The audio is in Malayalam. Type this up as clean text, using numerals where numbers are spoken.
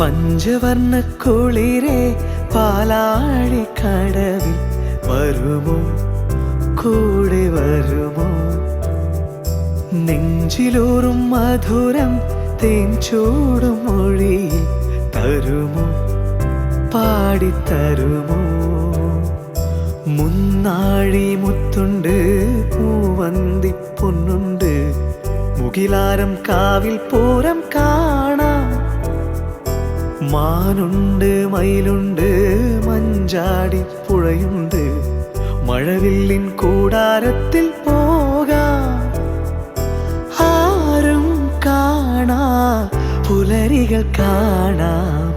പഞ്ചവർണ്ണ കുളിരേ പാലാഴിക്കടവിൽ വരുമോ, കൂടെ വരുമോ? നെഞ്ചിലൂറും മധുരം തേൻ ചൂടും മൊഴിയിൽ തരുമോ, പാടിത്തരുമോ? മുന്നാഴി മുത്തുണ്ട്, പൂവന്തി പൊന്നുണ്ട്, മുകിലാരം കാവിൽ പൂരം കാണാം. മാനുണ്ട്, മയിലുണ്ട്, മഞ്ചാടി പുഴയുണ്ട്, മഴവില്ലിൻ കൂടാരത്തിൽ പോകാം. ആരും കാണാ പുലരികൾ കാണാം.